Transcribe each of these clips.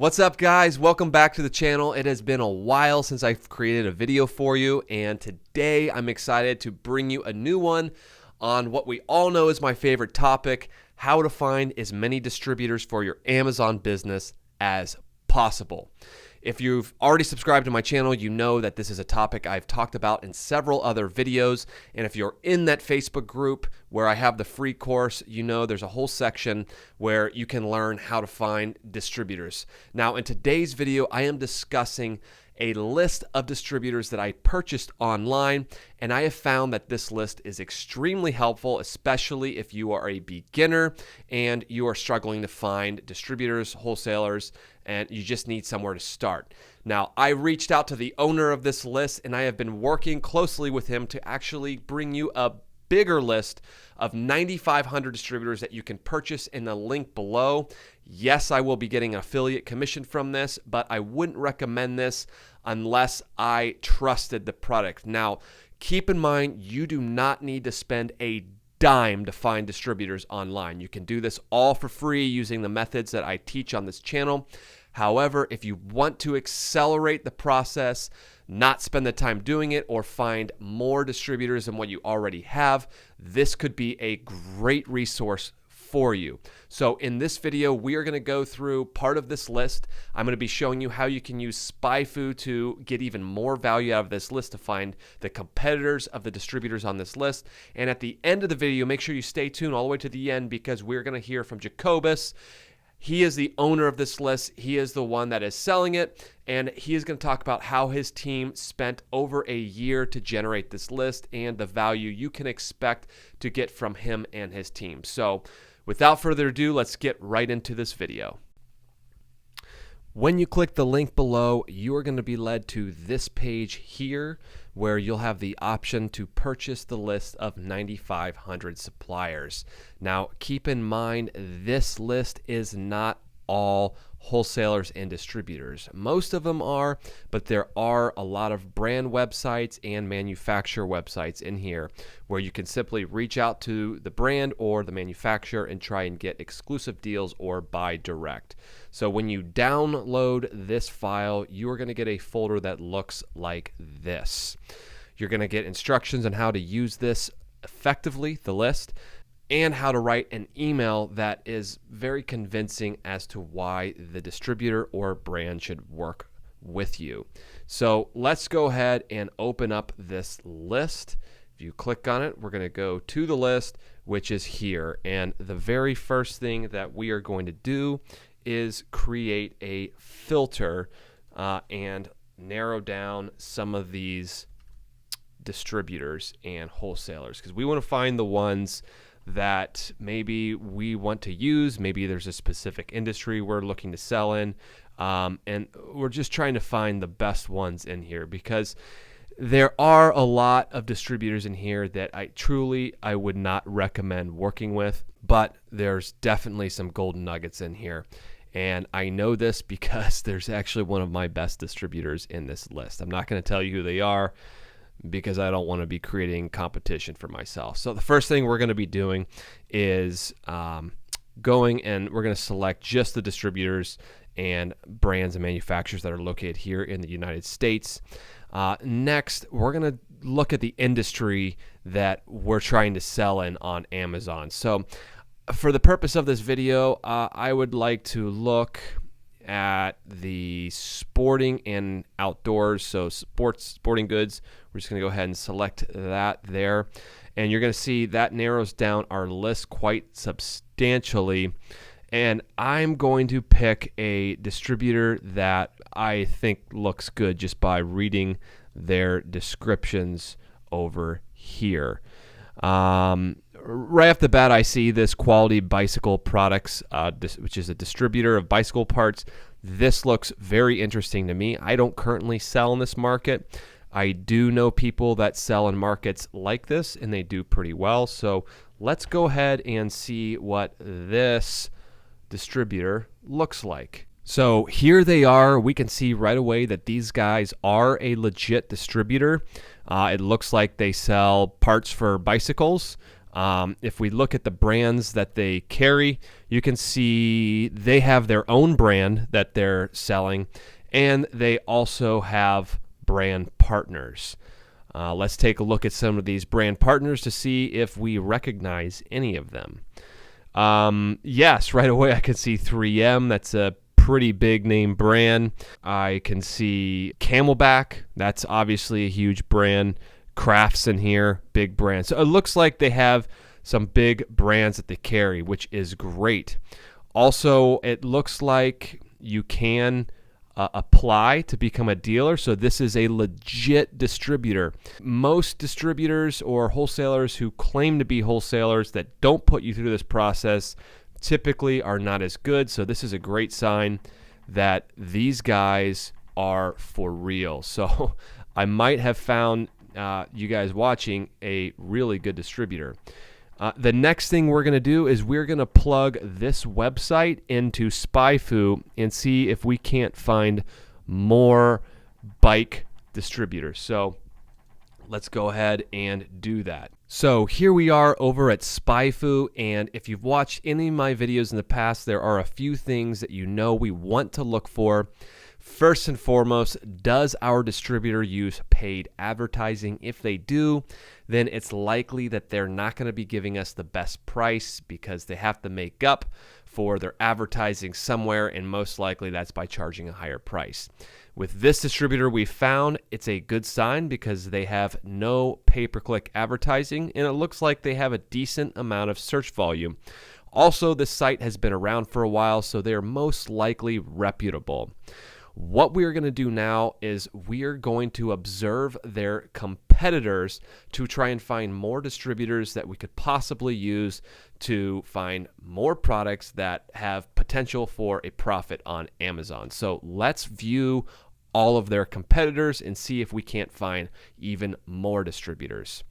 What's up, guys? Welcome back to the channel. It has been a while since I've created a video for you, and today I'm excited to bring you a new one on what we all know is my favorite topic: how to find as many distributors for your Amazon business as possible. If you've already subscribed to my channel, you know that this is a topic I've talked about in several other videos. And if you're in that Facebook group where I have the free course, you know there's a whole section where you can learn how to find distributors. Now, in today's video, I am discussing a list of distributors that I purchased online, and I have found that this list is extremely helpful, especially if you are a beginner and you are struggling to find distributors, wholesalers, and you just need somewhere to start. Now, I reached out to the owner of this list, and I have been working closely with him to actually bring you a bigger list of 9,500 distributors that you can purchase in the link below. Yes, I will be getting an affiliate commission from this, but I wouldn't recommend this unless I trusted the product. Now, keep in mind, you do not need to spend a dime to find distributors online. You can do this all for free using the methods that I teach on this channel. However, if you want to accelerate the process, not spend the time doing it, or find more distributors than what you already have, this could be a great resource for you. So in this video, we are going to go through part of this list. I'm going to be showing you how you can use SpyFu to get even more value out of this list, to find the competitors of the distributors on this list. And at the end of the video, make sure you stay tuned all the way to the end, because we're going to hear from Jacobus. He is the owner of this list. He is the one that is selling it, and he is going to talk about how his team spent over a year to generate this list and the value you can expect to get from him and his team. So without further ado, let's get right into this video. When you click the link below, you are going to be led to this page here, where you'll have the option to purchase the list of 9,500 suppliers. Now, keep in mind, this list is not all wholesalers and distributors. Most of them are, but there are a lot of brand websites and manufacturer websites in here where you can simply reach out to the brand or the manufacturer and try and get exclusive deals or buy direct. So when you download this file, you are going to get a folder that looks like this. You're going to get instructions on how to use this effectively, the list, and how to write an email that is very convincing as to why the distributor or brand should work with you. So let's go ahead and open up this list. If you click on it, we're going to go to the list, which is here. And the very first thing that we are going to do is create a filter and narrow down some of these distributors and wholesalers, because we want to find the ones that maybe we want to use. Maybe there's a specific industry we're looking to sell in, and we're just trying to find the best ones in here, because there are a lot of distributors in here that I would not recommend working with, but there's definitely some golden nuggets in here. And I know this because there's actually one of my best distributors in this list. I'm not going to tell you who they are, because I don't want to be creating competition for myself. So the first thing we're going to be doing is going and we're going to select just the distributors and brands and manufacturers that are located here in the United States. Next, we're going to look at the industry that we're trying to sell in on Amazon. So for the purpose of this video, I would like to look at the sporting and outdoors, so sporting goods. We're just going to go ahead and select that there, and you're going to see that narrows down our list quite substantially. And I'm going to pick a distributor that I think looks good just by reading their descriptions over here. Right off the bat, I see this Quality Bicycle Products, which is a distributor of bicycle parts. This looks very interesting to me. I don't currently sell in this market. I do know people that sell in markets like this, and they do pretty well. So let's go ahead and see what this distributor looks like. So here they are. We can see right away that these guys are a legit distributor. It looks like they sell parts for bicycles. If we look at the brands that they carry, you can see they have their own brand that they're selling, and they also have brand partners. Let's take a look at some of these brand partners to see if we recognize any of them. Yes, right away I can see 3M. That's a pretty big name brand. I can see Camelback. That's obviously a huge brand. Crafts in here, big brand. So it looks like they have some big brands that they carry, which is great. Also, it looks like you can apply to become a dealer. So this is a legit distributor. Most distributors or wholesalers who claim to be wholesalers that don't put you through this process typically are not as good. So this is a great sign that these guys are for real. So I might have found you guys watching a really good distributor. The next thing we're going to do is we're going to plug this website into SpyFu and see if we can't find more bike distributors. So let's go ahead and do that. So here we are over at SpyFu, and if you've watched any of my videos in the past, there are a few things that you know we want to look for. First and foremost, does our distributor use paid advertising? If they do, then it's likely that they're not going to be giving us the best price because they have to make up for their advertising somewhere, and most likely that's by charging a higher price. With this distributor we found, it's a good sign because they have no pay-per-click advertising, and it looks like they have a decent amount of search volume. Also, this site has been around for a while, so they're most likely reputable. What we're going to do now is we're going to observe their competitors to try and find more distributors that we could possibly use to find more products that have potential for a profit on Amazon. So let's view all of their competitors and see if we can't find even more distributors.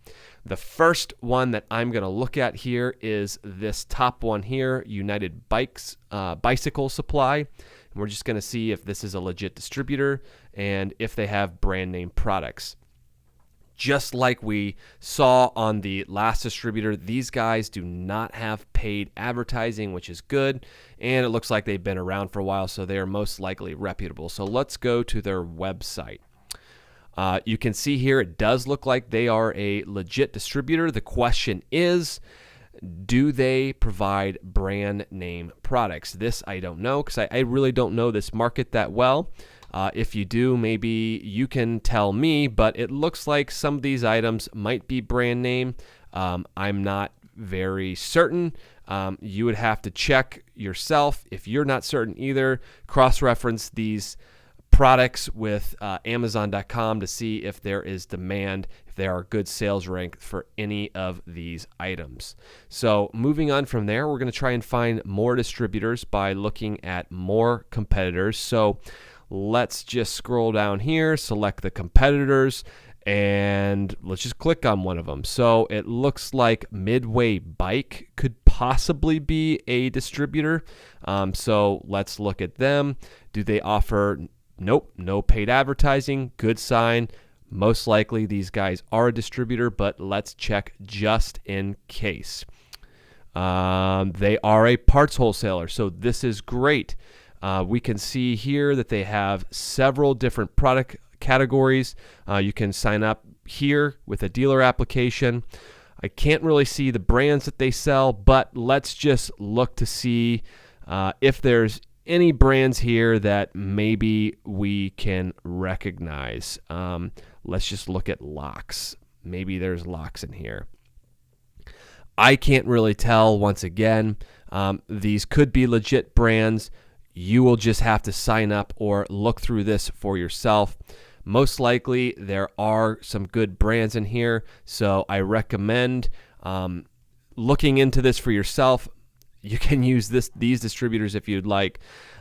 The first one that I'm going to look at here is this top one here, United Bicycle Supply. And we're just going to see if this is a legit distributor and if they have brand name products. Just like we saw on the last distributor, these guys do not have paid advertising, which is good. And it looks like they've been around for a while, so they are most likely reputable. So let's go to their website. You can see here it does look like they are a legit distributor. The question is, do they provide brand name products? This I don't know because I really don't know this market that well. If you do, maybe you can tell me, but it looks like some of these items might be brand name. I'm not very certain. You would have to check yourself. If you're not certain either, cross-reference these products with Amazon.com to see if there is demand, if there are good sales rank for any of these items. So moving on from there, we're going to try and find more distributors by looking at more competitors. So let's just scroll down here, select the competitors, and let's just click on one of them. So it looks like Midway Bike could possibly be a distributor. So let's look at them. Do they offer... Nope, no paid advertising. Good sign. Most likely these guys are a distributor, but let's check just in case. They are a parts wholesaler, so this is great. We can see here that they have several different product categories. You can sign up here with a dealer application. I can't really see the brands that they sell, but let's just look to see if there's any brands here that maybe we can recognize. Let's just look at locks. Maybe there's locks in here. I can't really tell. Once again, these could be legit brands. You will just have to sign up or look through this for yourself. Most likely there are some good brands in here, so I recommend looking into this for yourself. You can use these distributors if you'd like.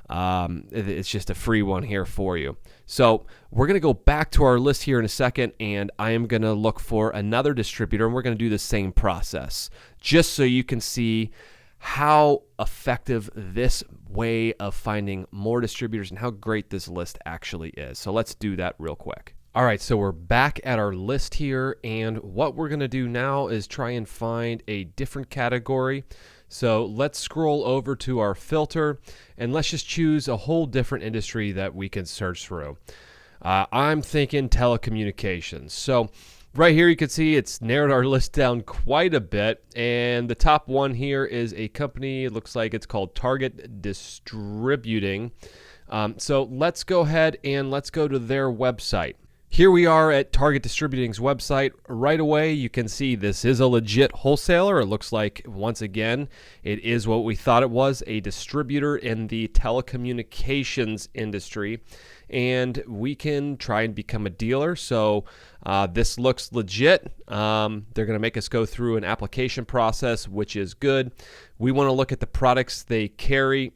It's just a free one here for you. So we're going to go back to our list here in a second, and I am going to look for another distributor, and we're going to do the same process just so you can see how effective this way of finding more distributors and how great this list actually is. So let's do that real quick. All right, so we're back at our list here, and what we're going to do now is try and find a different category. So let's scroll over to our filter, and let's just choose a whole different industry that we can search through. I'm thinking telecommunications. So right here you can see it's narrowed our list down quite a bit, and the top one here is a company, it looks like it's called Target Distributing. So let's go ahead and let's go to their website. Here we are at Target Distributing's website. Right away, you can see this is a legit wholesaler. It looks like, once again, it is what we thought it was, a distributor in the telecommunications industry. And we can try and become a dealer. So this looks legit. They're going to make us go through an application process, which is good. We want to look at the products they carry.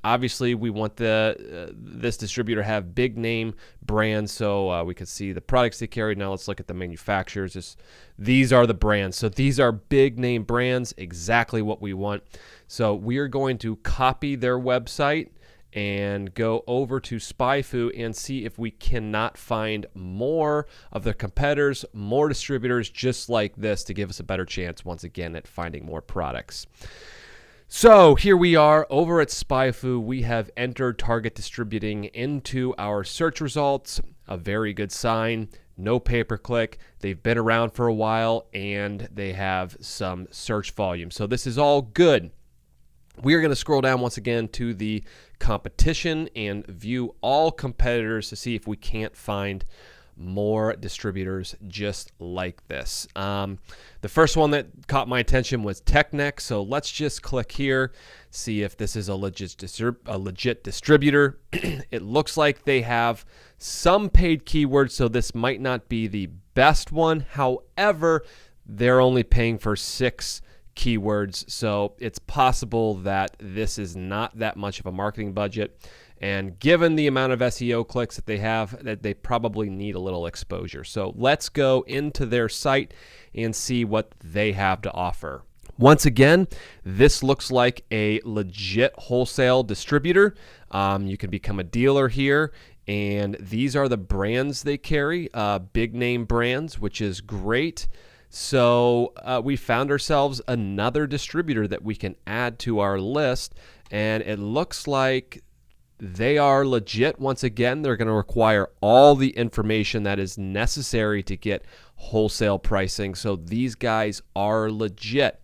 Obviously, we want this distributor to have big name brands, so we can see the products they carry. Now let's look at the manufacturers. These are the brands. So these are big name brands, exactly what we want. So we are going to copy their website and go over to SpyFu and see if we cannot find more of their competitors, more distributors just like this to give us a better chance once again at finding more products. So here we are over at SpyFu. We have entered Target Distributing into our search results. A very good sign. No pay-per-click. They've been around for a while and they have some search volume. So this is all good. We are going to scroll down once again to the competition and view all competitors to see if we can't find more distributors just like this. The first one that caught my attention was TechNet. So let's just click here, see if this is a legit distributor. It looks like they have some paid keywords, so this might not be the best one. However, they're only paying for 6 keywords, so it's possible that this is not that much of a marketing budget, and given the amount of SEO clicks that they have, that they probably need a little exposure. So let's go into their site and see what they have to offer. Once again, this looks like a legit wholesale distributor. You can become a dealer here, and these are the brands they carry, big name brands, which is great. So we found ourselves another distributor that we can add to our list, and it looks like they are legit. Once again, they're going to require all the information that is necessary to get wholesale pricing. So these guys are legit.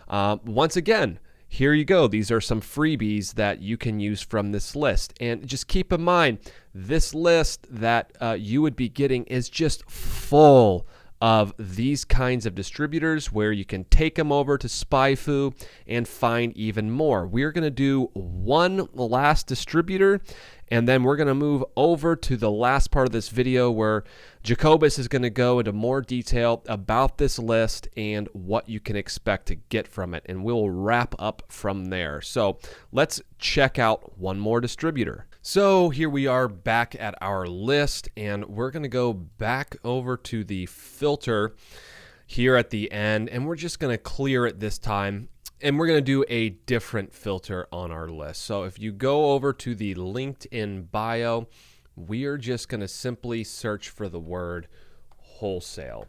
Once again, here you go. These are some freebies that you can use from this list. And just keep in mind, this list that you would be getting is just full of these kinds of distributors where you can take them over to SpyFu and find even more. We're going to do one last distributor, and then we're going to move over to the last part of this video where Jacobus is going to go into more detail about this list and what you can expect to get from it, and we'll wrap up from there. So let's check out one more distributor. So here we are back at our list, and we're going to go back over to the filter here at the end, and we're just going to clear it this time, and we're going to do a different filter on our list. So if you go over to the LinkedIn bio, we are just going to simply search for the word wholesale.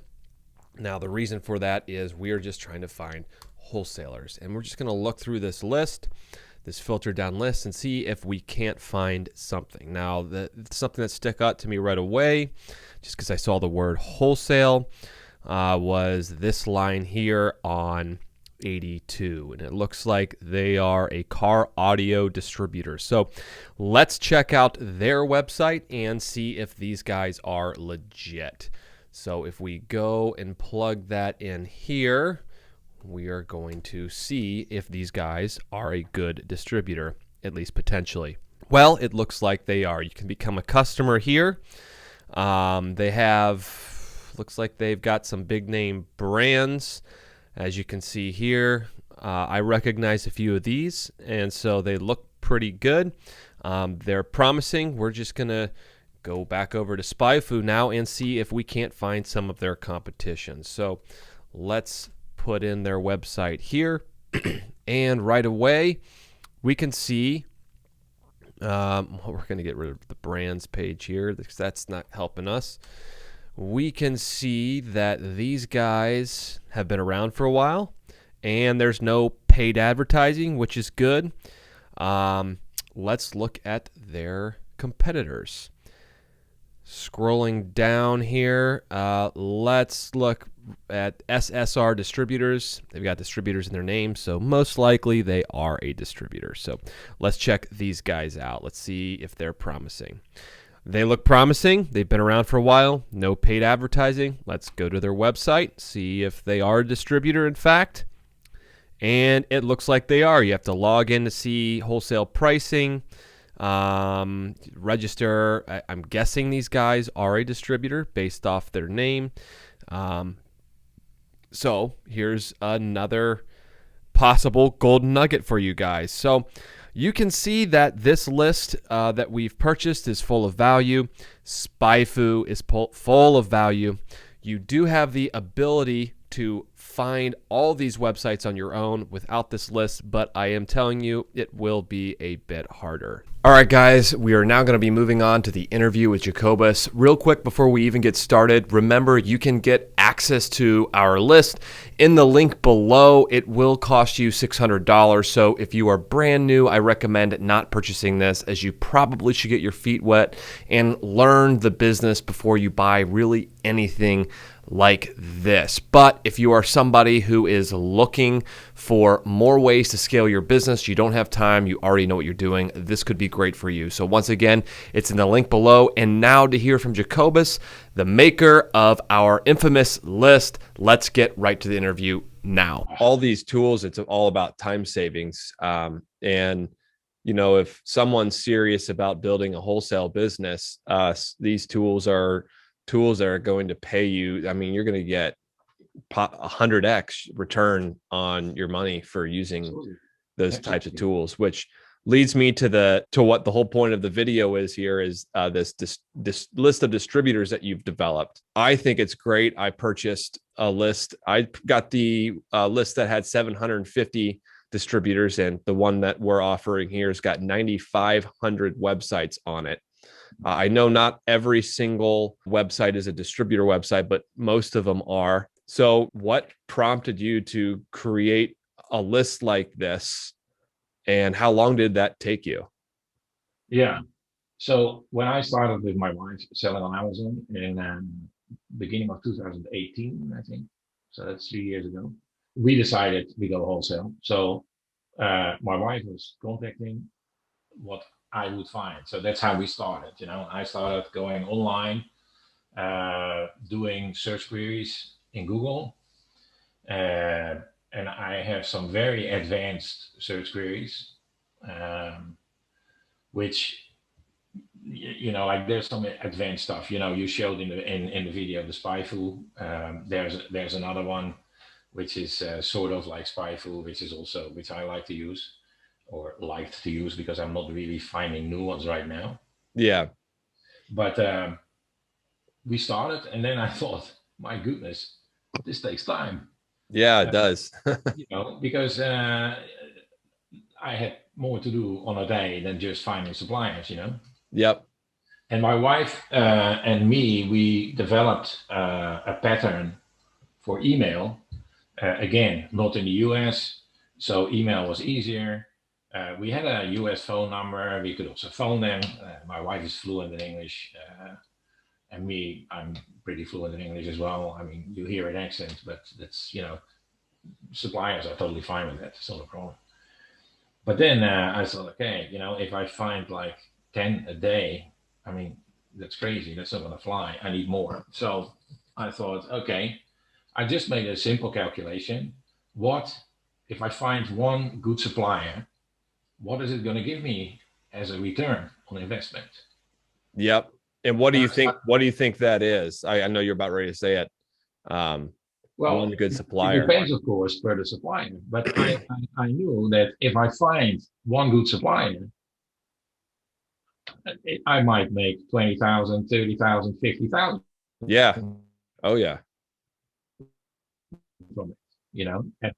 Now, the reason for that is we are just trying to find wholesalers, and we're just going to look through this list, this filter down list, and see if we can't find something. Now, something that stuck out to me right away, just because I saw the word wholesale, was this line here on 82, and it looks like they are a car audio distributor. So let's check out their website and see if these guys are legit. So if we go and plug that in here, we are going to see if these guys are a good distributor, at least potentially. Well, it looks like they are. You can become a customer here. Looks like they've got some big name brands. As you can see here, I recognize a few of these, and so they look pretty good. They're promising. We're just going to go back over to SpyFu now and see if we can't find some of their competition. So let's put in their website here, and right away we can see We're going to get rid of the brands page here because that's not helping us. We can see that these guys have been around for a while, and there's no paid advertising, which is good. Let's look at their competitors. Scrolling down here, let's look at SSR distributors. They've got distributors in their name, so most likely they are a distributor. So let's check these guys out. Let's see if they're promising. They look promising. They've been around for a while. No paid advertising. Let's go to their website, see if they are a distributor, in fact. And it looks like they are. You have to log in to see wholesale pricing, register. I'm guessing these guys are a distributor based off their name. So here's another possible golden nugget for you guys. So you can see that this list that we've purchased is full of value. SpyFu is full of value. You do have the ability to find all these websites on your own without this list, but I am telling you it will be a bit harder. All right, guys, we are now going to be moving on to the interview with Jacobus. Real quick before we even get started, remember you can get access to our list in the link below. It will cost you $600. So if you are brand new, I recommend not purchasing this, as you probably should get your feet wet and learn the business before you buy really anything like this. But if you are somebody who is looking for more ways to scale your business, you don't have time, you already know what you're doing, this could be great for you. So once again, it's in the link below. And now to hear from Jacobus, the maker of our infamous list, let's get right to the interview now. All these tools, it's all about time savings. And you know, if someone's serious about building a wholesale business, these tools are tools that are going to pay you. I mean, you're going to get 100x return on your money for using those types of tools, which leads me to what the whole point of the video is here is this list of distributors that you've developed. I think it's great. I purchased a list. I got the list that had 750 distributors, and the one that we're offering here has got 9,500 websites on it. I know not every single website is a distributor website, but most of them are. So what prompted you to create a list like this, and how long did that take you? Yeah. So when I started with my wife selling on Amazon in beginning of 2018, I think, so that's 3 years ago, we decided we go wholesale. So my wife was contacting what I would find. So that's how we started. You know, I started going online, doing search queries in Google, and I have some very advanced search queries, um, which you know, like there's some advanced stuff. You know, you showed in the video the SpyFu. There's another one which is sort of like SpyFu, which I like to use or liked to use because I'm not really finding new ones right now. Yeah. But we started, and then I thought, my goodness, this takes time. Yeah, it Uh, does. you know, because I had more to do on a day than just finding suppliers. You know. Yep. And my wife and me, we developed a pattern for email. Again, not in the US, so email was easier. We had a US phone number. We could also phone them. My wife is fluent in English, and me, I'm pretty fluent in English as well. I mean, you hear an accent, but that's, you know, suppliers are totally fine with that. It's not a problem. But then I thought, okay, you know, if I find like 10 a day, I mean, that's crazy. That's not going to fly. I need more. So I thought, okay, I just made a simple calculation. What if I find one good supplier? What is it going to give me as a return on investment? Yep. And what do And you think? What do you think that is? I know you're about ready to say it. Um, One well, good it supplier. depends, of course, per the supplier. But I knew that if I find one good supplier, I might make 20,000, 30,000, 50,000 Yeah. Oh yeah. from it, you know, and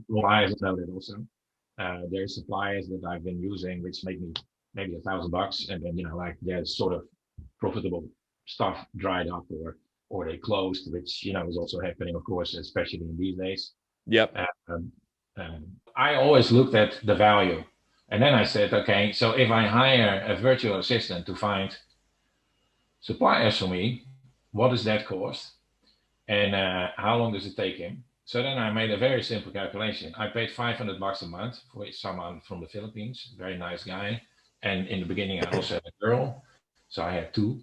suppliers know that also. There's suppliers that I've been using which make me maybe $1,000, and then like their sort of profitable stuff dried up, or they closed, which is also happening, of course, especially in these days. Yep. Um, I always looked at the value, and then I said, okay, so if I hire a virtual assistant to find suppliers for me, what does that cost? And how long does it take him? So then I made a very simple calculation. I paid $500 a month for someone from the Philippines, very nice guy. And in the beginning, I also had a girl. So I had two,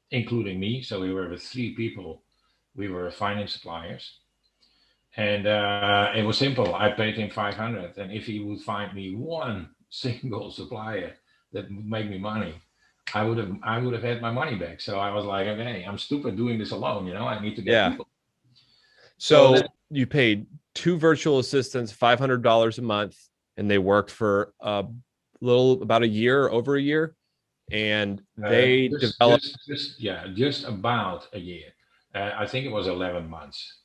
including me. So we were with three people. We were finding suppliers. And it was simple. I paid him 500. And if he would find me one single supplier that would make me money, I would have had my money back. So I was like, okay, I'm stupid doing this alone. I need to get Yeah. people. So So then, you paid two virtual assistants $500 a month, and they worked for about a year, over a year, and they developed. just about a year. I think it was 11 months,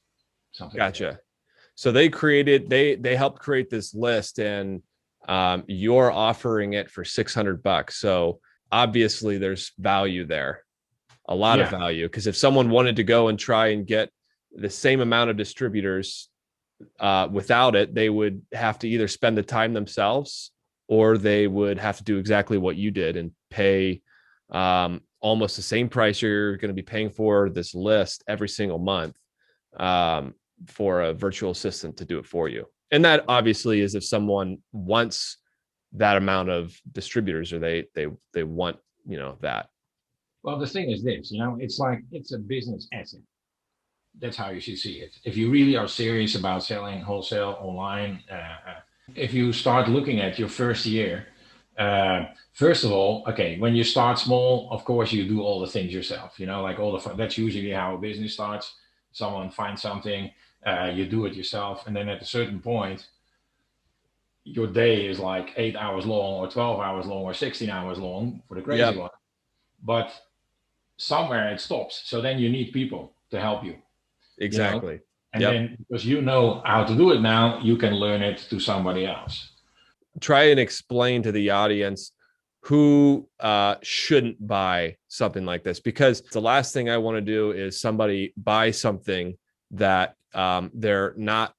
something like that. Gotcha. So they helped create this list, and you're offering it for $600. So obviously there's value there, a lot of Yeah. value, because if someone wanted to go and try and get the same amount of distributors without it, they would have to either spend the time themselves, or they would have to do exactly what you did and pay almost the same price you're going to be paying for this list every single month, for a virtual assistant to do it for you. And that obviously is if someone wants that amount of distributors, or they want, that. Well, the thing is this, it's like it's a business asset. That's how you should see it. If you really are serious about selling wholesale online, if you start looking at your first year, first of all, okay, when you start small, of course you do all the things yourself. Like that's usually how a business starts. Someone finds something, you do it yourself, and then at a certain point, your day is like 8 hours long, or 12 hours long, or 16 hours long for the crazy Yep. one. But somewhere it stops. So then you need people to help you. you know Exactly. and Yep. then because you know how to do it now, you can learn it to somebody else. Try and explain to the audience who shouldn't buy something like this, because the last thing I want to do is somebody buy something that they're not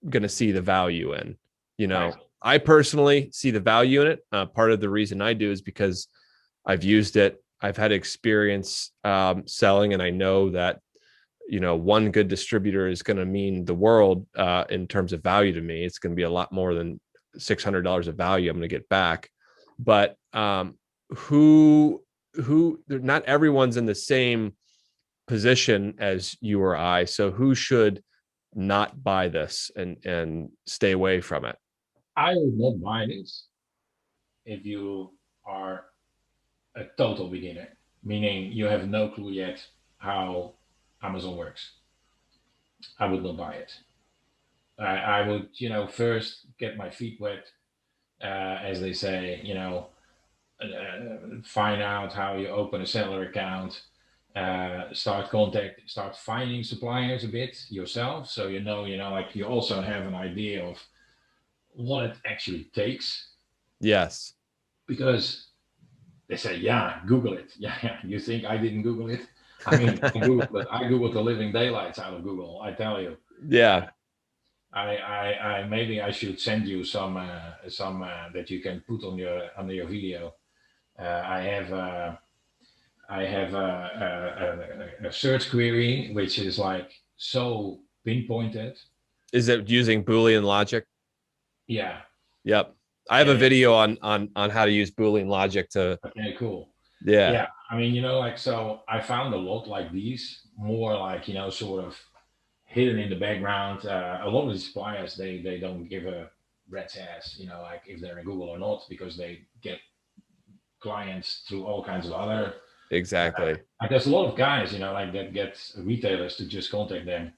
going to see the value in. Right. I personally see the value in it. Part of the reason I do is because I've used it. I've had experience selling, and I know that one good distributor is going to mean the world in terms of value to me. It's going to be a lot more than $600 of value I'm going to get back. But who not everyone's in the same position as you or I. So who should not buy this and stay away from it? I would not buy this if you are a total beginner, meaning you have no clue yet how Amazon works. I would not buy it. I would, first get my feet wet, as they say, find out how you open a seller account, start finding suppliers a bit yourself, so like you also have an idea of what it actually takes. Yes. Because they say, yeah, Google it. Yeah, you think I didn't Google it? I mean, I googled the living daylights out of Google, I tell you. Yeah. I maybe I should send you some that you can put on your under your video. I have a search query which is like so pinpointed. Is it using Boolean logic? Yeah. Yep. I have a Yeah. video on how to use Boolean logic to. Okay. Cool. Yeah. Yeah. I mean, like so. I found a lot like these, more like sort of hidden in the background. A lot of the suppliers they don't give a rat's ass, like if they're in Google or not, because they get clients through all kinds of other. Exactly. Like there's a lot of guys, like that get retailers to just contact them.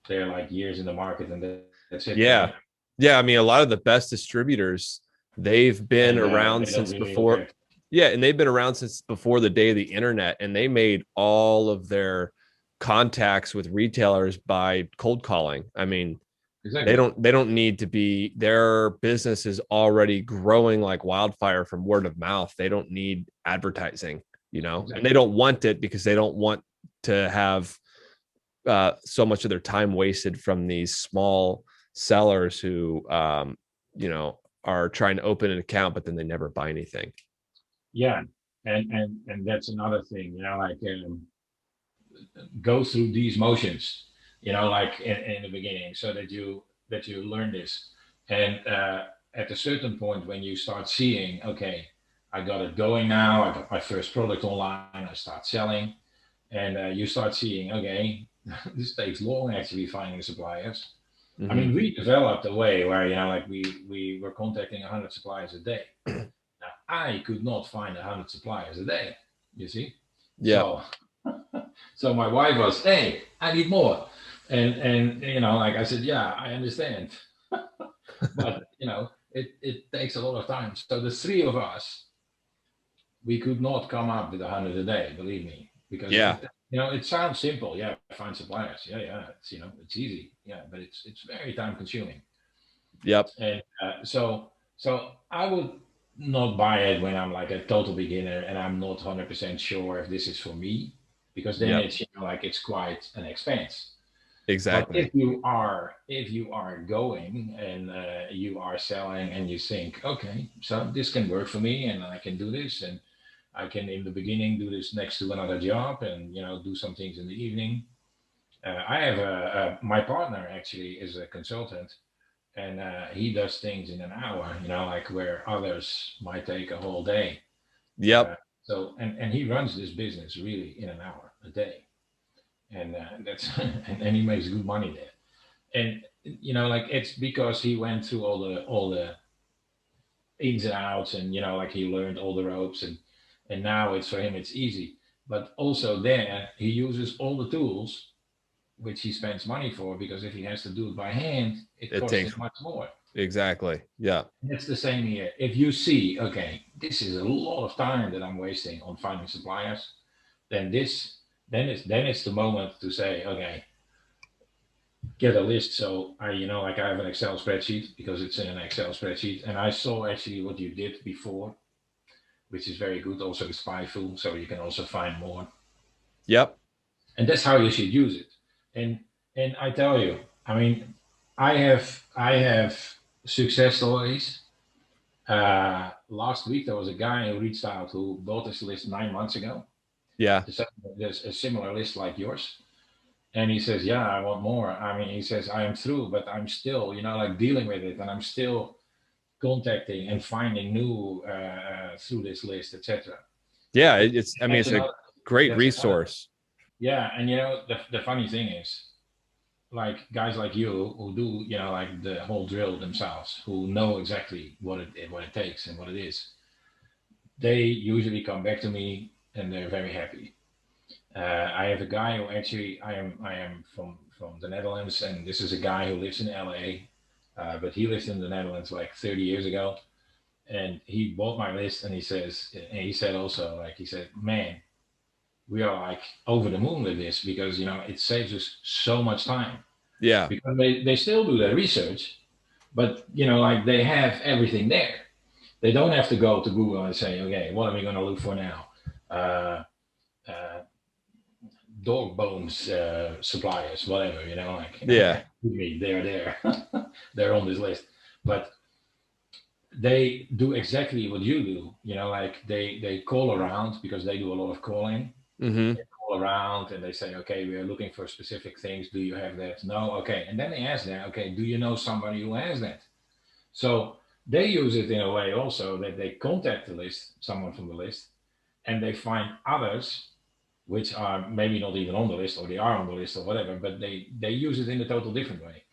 They're like years in the market, and that's it. Yeah. Yeah. I mean, a lot of the best distributors, they've been And around they don't since really look before. at. Yeah. And they've been around since before the day of the internet, and they made all of their contacts with retailers by cold calling. I mean, Exactly. They don't need to be, their business is already growing like wildfire from word of mouth. They don't need advertising, you know, and they Exactly. don't want it because they don't want to have so much of their time wasted from these small sellers who, you know, are trying to open an account, but then they never buy anything. Yeah. And that's another thing, like go through these motions, like in the beginning, so that you learn this. And at a certain point, when you start seeing, okay, I got it going now, I got my first product online, I start selling, and you start seeing, okay, this takes long actually finding suppliers. I Mm-hmm. mean, we developed a way where, like we were contacting 100 suppliers a day. Now, I could not find 100 suppliers a day, you see. Yep. So so my wife was, hey, I need more. And like I said, yeah, I understand. But it takes a lot of time. So the three of us, we could not come up with 100 a day, believe me, because Yeah. it sounds simple. Yeah, find suppliers. Yeah, yeah, it's easy. Yeah, but it's very time consuming. Yep. And so I would not buy it when I'm like a total beginner and I'm not 100% sure if this is for me, because then Yep. it's like it's quite an expense. But Exactly. if you are going and you are selling and you think, okay, so this can work for me and I can do this, and I can in the beginning do this next to another job and do some things in the evening. I have my partner actually is a consultant, and he does things in an hour, like where others might take a whole day. Yep. Uh, and he runs this business really in an hour a day, and that's and he makes good money there. And like it's because he went through all the ins and outs, and like he learned all the ropes, and now it's for him it's easy. But also there he uses all the tools which he spends money for, because if he has to do it by hand, it It costs him takes much more. exactly. Yeah. It's the same here. If you see, okay, this is a lot of time that I'm wasting on finding suppliers, then it's the moment to say, okay, get a list. So like I have an Excel spreadsheet because it's in an Excel spreadsheet, and I saw actually what you did before, which is very good. Also with SpyFu, so you can also find more, Yep. and that's how you should use it. And I tell you, I mean, I have success stories. Last week there was a guy who reached out who bought this list 9 months ago. Yeah. There's a similar list like yours, and he says, "Yeah, I want more." I mean, he says, "I am through, but I'm still, like dealing with it, and I'm still contacting and finding new through this list, etc." Yeah. But It's, I mean, that's it's a another. great That's another. resource. Yeah, and the funny thing is, like guys like you who do, like the whole drill themselves, who know exactly what it takes and what it is, they usually come back to me and they're very happy. I have a guy who actually I am from the Netherlands, and this is a guy who lives in LA, but he lived in the Netherlands like 30 years ago, and he bought my list, and he said also, like he said, man, we are like over the moon with this, because it saves us so much time, Yeah. because they still do their research, but like they have everything there. They don't have to go to Google and say, okay, what are we going to look for now? Uh, uh, Dog bones suppliers, whatever, like Yeah. me, they're there, they're on this list, but they do exactly what you do. Like they call around, because they do a lot of calling. Mm-hmm. They call around and they say, okay, we are looking for specific things. Do you have that? No, okay, and then they ask them, okay, do you know somebody who has that? So they use it in a way also that they contact the list, someone from the list, and they find others which are maybe not even on the list, or they are on the list or whatever, but they use it in a total different way.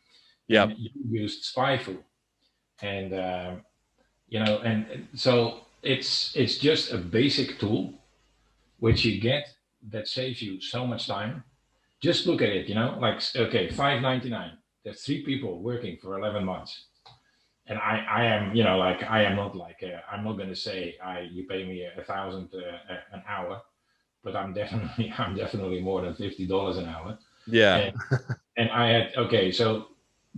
And Yep. you used SpyFu, and and so it's just a basic tool which you get that saves you so much time. Just look at it, like okay, 5.99. There's three people working for 11 months, and I am, like I am not like I'm not going to say I you pay me 1,000 an hour, but I'm definitely I'm definitely more than $50 an hour. Yeah. And and I had, okay, so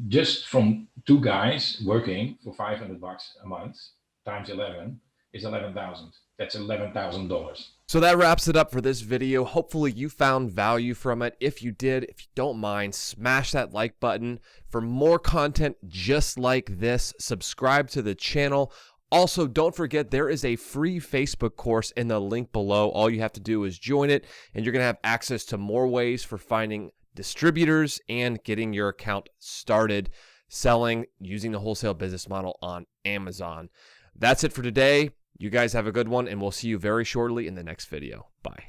just from 2 guys working for $500 a month times 11 is 11,000. That's $11,000. So that wraps it up for this video. Hopefully you found value from it. If you did, if you don't mind, smash that like button. For more content just like this, subscribe to the channel. Also, don't forget there is a free Facebook course in the link below. All you have to do is join it, and you're going to have access to more ways for finding distributors and getting your account started selling using the wholesale business model on Amazon. That's it for today. You guys have a good one, and we'll see you very shortly in the next video. Bye.